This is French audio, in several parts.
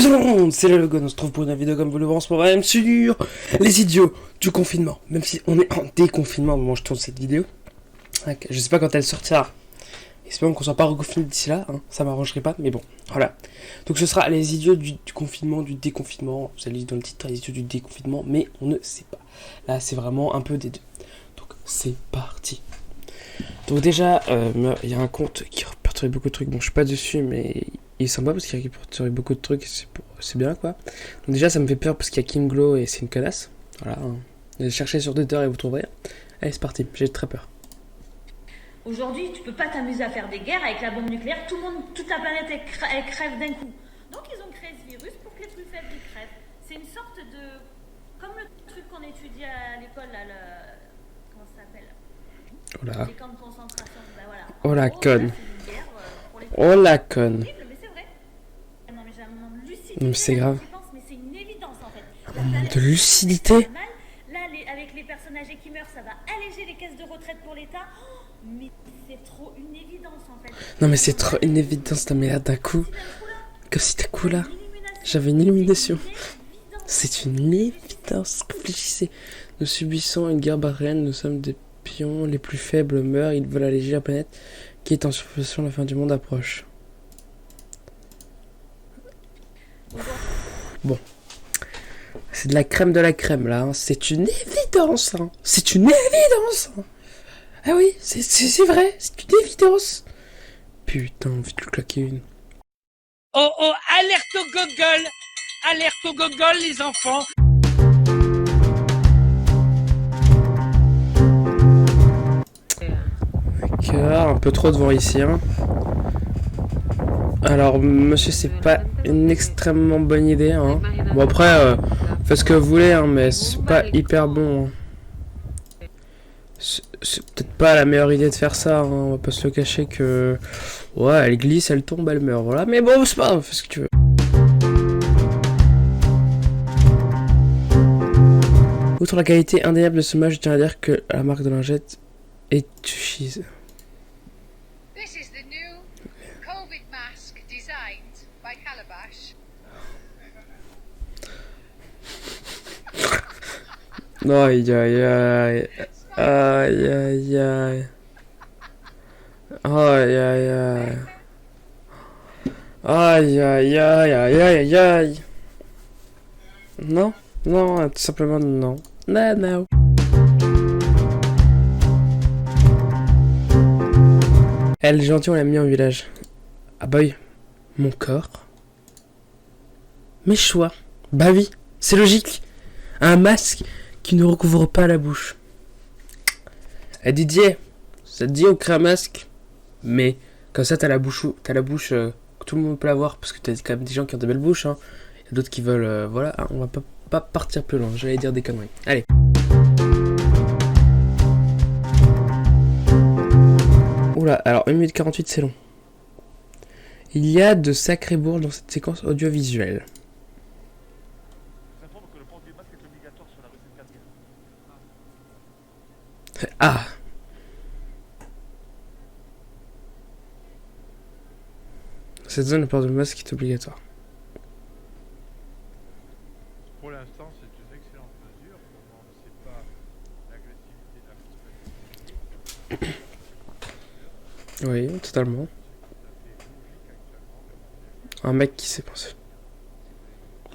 Salut tout le monde, c'est le Logan, on se trouve pour une vidéo comme vous le voyez en ce moment même sur les idiots du confinement. Même si on est en déconfinement au moment où je tourne cette vidéo. Je sais pas quand elle sortira. Espérons qu'on soit pas reconfiné d'ici là, hein. Ça m'arrangerait pas, mais bon, voilà. Donc ce sera les idiots du confinement, du déconfinement. Vous allez lire dans le titre, les idiots du déconfinement, mais on ne sait pas. Là, c'est vraiment un peu des deux. Donc c'est parti. Donc déjà, il y a un compte qui répertorie beaucoup de trucs. Bon, je suis pas dessus, mais il est sympa parce qu'il répertorie beaucoup de trucs. C'est bien, quoi. Donc déjà, ça me fait peur parce qu'il y a King Glow et c'est une connasse. Voilà. Hein. Cherchez sur Twitter et vous trouverez. Allez, c'est parti. J'ai très peur. Aujourd'hui, tu peux pas t'amuser à faire des guerres avec la bombe nucléaire. Tout le monde, toute la planète, elle crève d'un coup. Donc ils ont créé ce virus pour que les plus faibles y crèvent. C'est une sorte de... Comme le truc qu'on étudie à l'école, là, comment ça s'appelle? Oh là. Les camps de concentration. Ben voilà. Oh la conne. Oh la conne. Mais c'est vrai. Non mais j'ai un moment de lucidité. Non mais c'est grave. Mais c'est une évidence en fait. Un moment de lucidité. Là, avec les personnes âgées qui meurent, ça va alléger les caisses de retraite pour l'État. Mais c'est trop une évidence en fait. Non mais c'est trop une évidence. Non mais là d'un coup, comme si d'un coup là, j'avais une illumination. C'est une évidence. Réfléchissez. Nous subissons une guerre barrière. Nous sommes des pions. Les plus faibles meurent. Ils veulent alléger la planète qui est en surface. La fin du monde approche. Bon. C'est de la crème là. Hein. C'est une évidence. Hein. C'est une évidence. Hein. Ah oui, c'est vrai. C'est une évidence. Putain, on va te claquer une. Oh oh, alerte au gogol! Alerte au gogol, les enfants! D'accord, un peu trop de vent ici. Hein. Alors, monsieur, c'est pas une extrêmement bonne idée. Hein. Bon, après, faites ce que vous voulez, hein, mais c'est pas hyper bon. Hein. C'est peut-être pas la meilleure idée de faire ça. Hein. On va pas se le cacher que. Ouais, elle glisse, elle tombe, elle meurt. Voilà, mais bon, c'est pas grave, fais ce que tu veux. Outre la qualité indéniable de ce match, je tiens à dire que la marque de lingette est cheese. This is the new COVID mask designed by Calabash. Aïe aïe aïe. Aïe aïe aïe. Aïe aïe aïe. Aïe aïe aïe aïe aïe aïe. Non, non, tout simplement non. Non, non. Elle est gentille, on l'a mis en village. Ah bah oui. Mon corps. Mes choix. Bah oui, c'est logique. Un masque qui ne recouvre pas la bouche. Eh Didier, ça te dit on crée un masque. Mais comme ça t'as la bouche que tout le monde peut l'avoir parce que t'as quand même des gens qui ont des belles bouches. Hein. Il y a d'autres qui veulent voilà, hein, on va pas partir plus loin. J'allais dire des conneries. Allez. Oula, alors 1 minute 48 c'est long. Il y a de sacrés bourges dans cette séquence audiovisuelle. Ah. Cette zone, le port de masque est obligatoire. Pour l'instant, c'est une excellente mesure. Pour moi, c'est pas l'agressivité de la Oui, totalement. Un mec qui s'est pensé.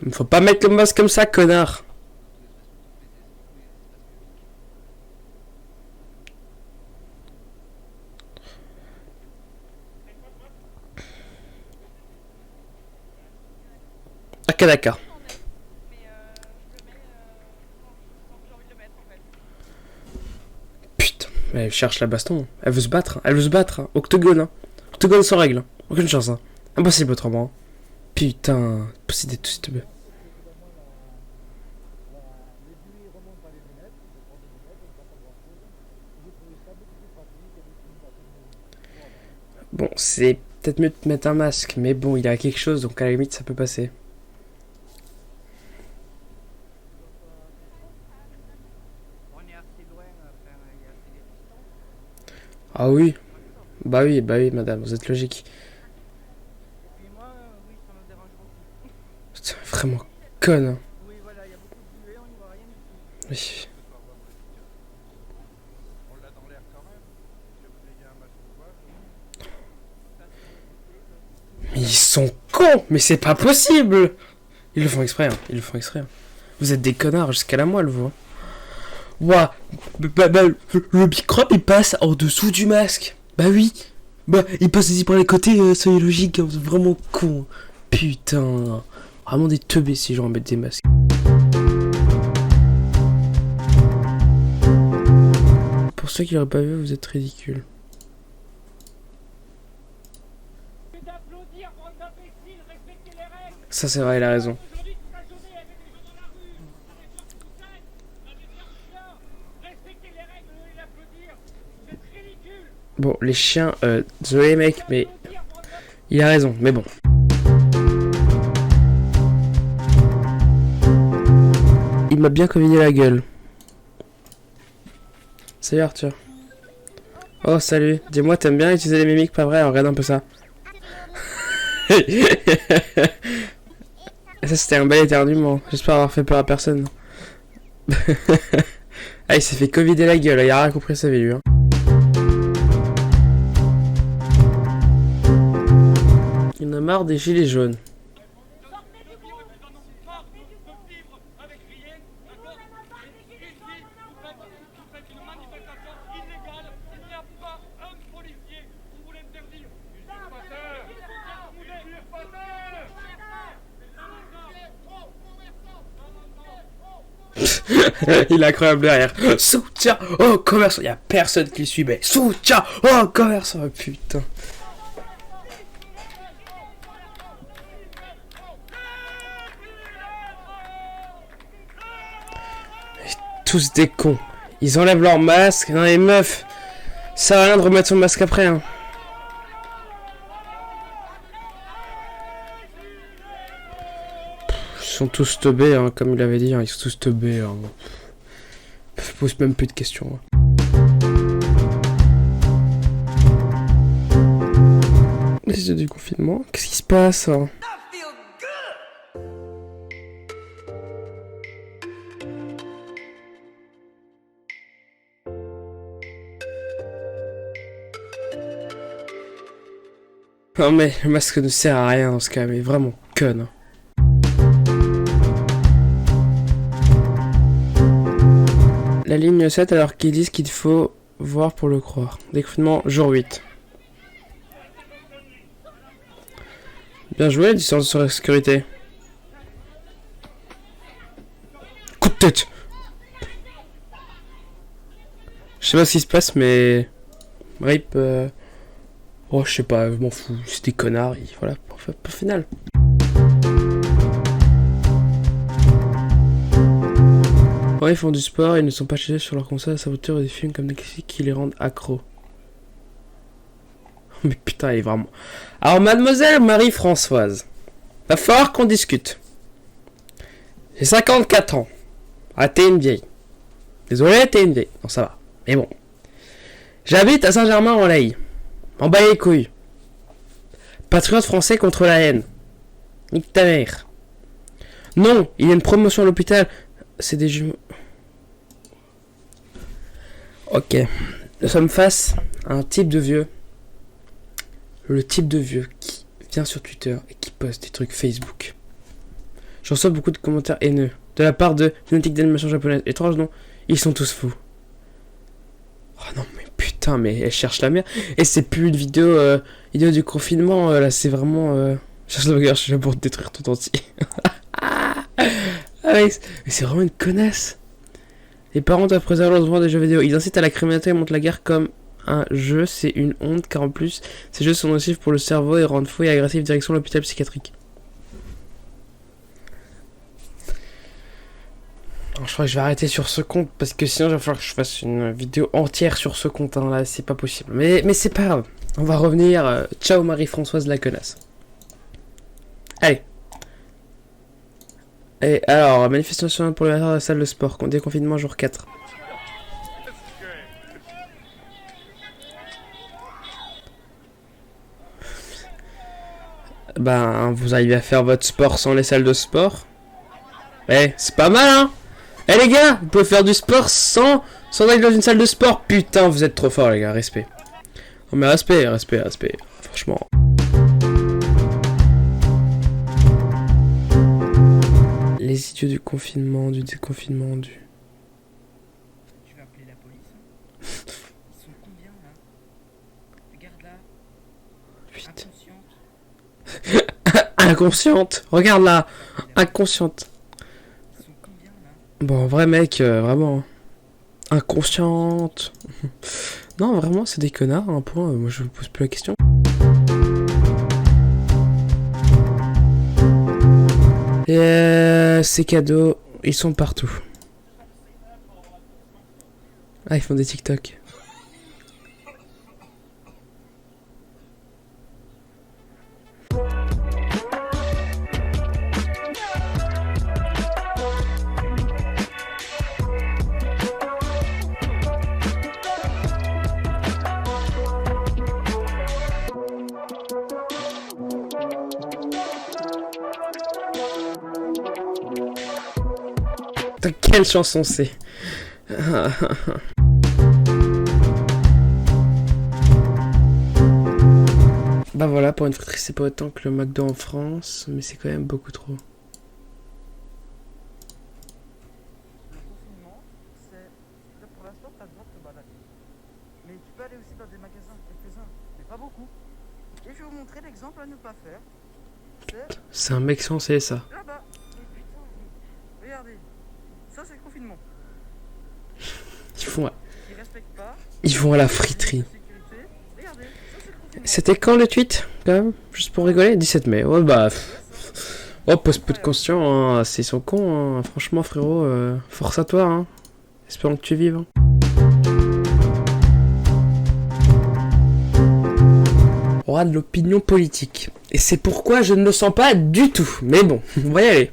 Il faut pas mettre le masque comme ça, connard. Ok, d'accord. Putain, elle cherche la baston. Elle veut se battre. Hein. Elle veut se battre. Hein. Octogone. Hein. Octogone sans règle. Hein. Aucune chance. Hein. Impossible autrement. Hein. Putain. Impossible d'être tout bête. Bon, c'est peut-être mieux de mettre un masque. Mais bon, il a quelque chose. Donc à la limite, ça peut passer. Ah oui. Bah oui, madame, vous êtes logique. vraiment conne. Hein. Oui. On l'a dans l'air quand même. Si vous ayez un masque ou quoi. Mais ils sont cons. Mais c'est pas possible. Ils le font exprès. Hein. Ils le font exprès. Hein. Vous êtes des connards jusqu'à la moelle, vous. Hein. Ouah. Le microbe, il passe en dessous du masque. Bah oui. Bah, il passe aussi par les côtés, soyez logique. Hein. Vous êtes vraiment cons. Putain. Vraiment des teubés ces gens à mettre des masques. Pour ceux qui l'auraient pas vu, vous êtes ridicules. Ça c'est vrai, il a raison. Bon, les chiens, désolé mec, mais il a raison, mais bon. Il m'a bien covidé la gueule. Salut Arthur. Oh salut, dis-moi t'aimes bien utiliser les mimiques pas vrai, regarde un peu ça. Ça c'était un bel éternuement, j'espère avoir fait peur à personne. Ah il s'est fait covider la gueule, il a rien compris sa vie lui. Hein. Il en a marre des gilets jaunes. Il est incroyable derrière. Soutien oh commerçant. Il y a personne qui le suit, mais soutien oh commerçant. Oh, putain. Tous des cons. Ils enlèvent leur masque. Non les meufs. Ça sert à rien de remettre son masque après. Hein. Ils sont tous teubés, hein, comme il avait dit, hein, ils sont tous teubés. Hein. Je pose même plus de questions. Hein. Les yeux du confinement, qu'est-ce qui se passe hein? Non mais le masque ne sert à rien dans ce cas, mais vraiment conne. La ligne 7 alors qu'ils disent qu'il faut voir pour le croire. Déconfinement jour 8. Bien joué, distance sur la sécurité. Coup de tête. Je sais pas ce qui se passe mais... Rip... Oh je sais pas, je m'en fous. C'est des connards et voilà, pour final. Quand ils font du sport, ils ne sont pas chez eux sur leur console à saboteur et des films comme des classiques qui les rendent accros. Mais putain, elle est vraiment... Alors, mademoiselle Marie-Françoise, va falloir qu'on discute. J'ai 54 ans. Ah, t'es une vieille. Désolé, t'es une vieille. Non, ça va. Mais bon. J'habite à Saint-Germain-en-Laye. En bas les couilles. Patriote français contre la haine. Nique ta mère. Non, il y a une promotion à l'hôpital... C'est des jumeaux. Ok. Nous sommes face à un type de vieux. Le type de vieux qui vient sur Twitter et qui poste des trucs Facebook. Je reçois beaucoup de commentaires haineux. De la part de Lunatique d'animation japonaise. Étrange non, ils sont tous fous. Oh non mais putain mais elle cherche la merde. Et c'est plus une vidéo vidéo du confinement. Là c'est vraiment... Je cherche la bagarre, je suis là pour détruire tout entier. Ah mais c'est vraiment une connasse. Les parents doivent préserver leurs droits des jeux vidéo. Ils incitent à la criminalité et montrent la guerre comme un jeu. C'est une honte car en plus, ces jeux sont nocifs pour le cerveau et rendent fou et agressif direction l'hôpital psychiatrique. Alors, je crois que je vais arrêter sur ce compte parce que sinon il va falloir que je fasse une vidéo entière sur ce compte. Hein, là, c'est pas possible. Mais c'est pas grave. On va revenir. Ciao Marie-Françoise la connasse. Allez. Et alors, manifestation pour les de la salle de sport, déconfinement jour 4. Ben, vous arrivez à faire votre sport sans les salles de sport. Eh, c'est pas mal, hein. Eh les gars, vous pouvez faire du sport sans aller dans une salle de sport. Putain, vous êtes trop forts, les gars, respect. Non mais respect. Franchement. Les idiots du confinement, du déconfinement, du... Tu vas appeler la police, hein. Ils sont combien là? Regarde là. 8. Inconsciente. Inconsciente. Regarde là. Inconsciente. Ils sont combien là? Bon, vrai mec, vraiment. Inconsciente. Non, vraiment, c'est des connards, un point. Moi, je vous pose plus la question. Et ces cadeaux, ils sont partout. Ah, ils font des TikTok. Putain, quelle chanson c'est. Bah voilà, pour une friterie c'est pas autant que le McDo en France, mais c'est quand même beaucoup trop. Le confinement, c'est. Là pour l'instant, t'as le droit de te balader. Mais tu peux aller aussi dans des magasins, quelques-uns, mais pas beaucoup. Et je vais vous montrer l'exemple à ne pas faire. C'est un mec censé ça. Là-bas. Et putain, regardez. Ça, c'est le confinement. Ils vont à la friterie. Regardez, ça, c'est le confinement. C'était quand le tweet, quand même? Juste pour rigoler? 17 mai. Ouais, bah. Oh, pose peu de conscience, hein. C'est son con, hein. Franchement, frérot, force à toi, hein. Espérons que tu vives. Hein. On aura de l'opinion politique. Et c'est pourquoi je ne le sens pas du tout. Mais bon, on va y aller.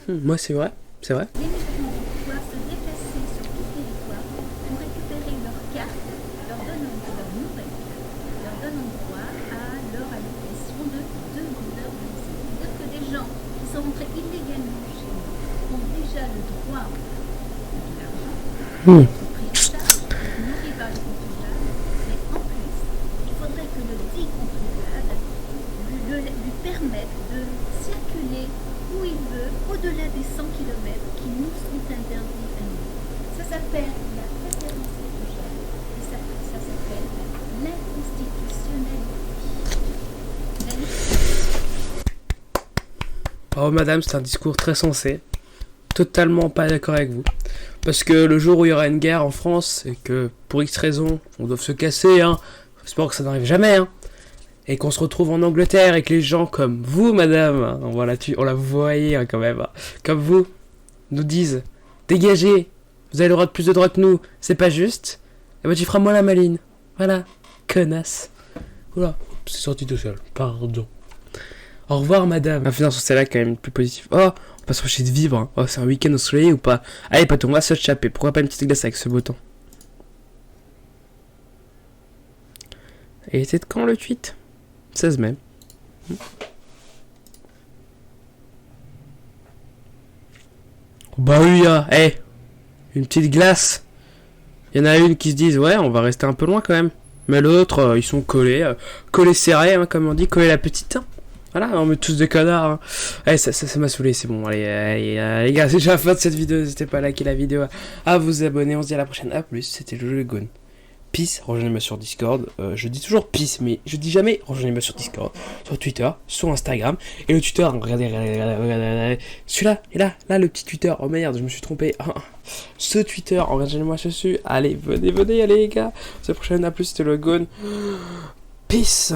Moi, c'est vrai. C'est vrai. Les migrants vont pouvoir se déplacer sur tout le territoire pour récupérer leur carte, leur donnant leur nouvelle carte, leur donnant droit à leur allocation de demandeurs d'asile. C'est-à-dire que des gens qui sont rentrés illégalement chez nous ont déjà le droit de l'argent, d'être pris en charge, d'être nourris par le contribuable, mais en plus, il faudrait que le dit contribuable lui permette de circuler où il veut, au-delà des 100 km qui nous sont interdits à nous. Ça s'appelle la préférence étrangère et ça s'appelle l'inconstitutionnalité. Oh madame, c'est un discours très sensé. Totalement pas d'accord avec vous. Parce que le jour où il y aura une guerre en France, et que pour X raisons, on doit se casser, hein. J'espère que ça n'arrive jamais, hein. Et qu'on se retrouve en Angleterre et que les gens comme vous, madame, hein, on la voyez hein, quand même, hein, comme vous, nous disent dégagez, vous avez le droit de plus de droits que nous, c'est pas juste. Et bah tu feras moins la maline. Voilà, connasse. Oula, c'est sorti tout seul, pardon. Au revoir, madame. Ah, finalement, c'est là quand même plus positif. Oh, on va s'empêcher de vivre. Hein. Oh, c'est un week-end ensoleillé ou pas? Allez, Pato, on va se chaper. Pourquoi pas une petite glace avec ce beau temps? Et c'est quand le tweet? 16 mai. Bah oui, une petite glace. Il y en a une qui se disent ouais, on va rester un peu loin quand même. Mais l'autre, ils sont collés serrés, hein, comme on dit, collés la petite. Hein. Voilà, on met tous des connards. Hein. Allez, ça m'a saoulé, c'est bon. Allez, les gars, c'est déjà la fin de cette vidéo. N'hésitez pas à liker la vidéo, à vous abonner. On se dit à la prochaine. A plus, c'était le Gone. Peace, rejoignez-moi sur Discord. Je dis toujours peace, mais je dis jamais rejoignez-moi sur Discord, sur Twitter, sur Instagram. Et le Twitter, regardez. Celui-là, et là, le petit Twitter. Oh merde, je me suis trompé. Ce Twitter, rejoignez-moi dessus. Allez, venez, allez les gars. À la prochaine, à plus, c'était le Gone. Peace.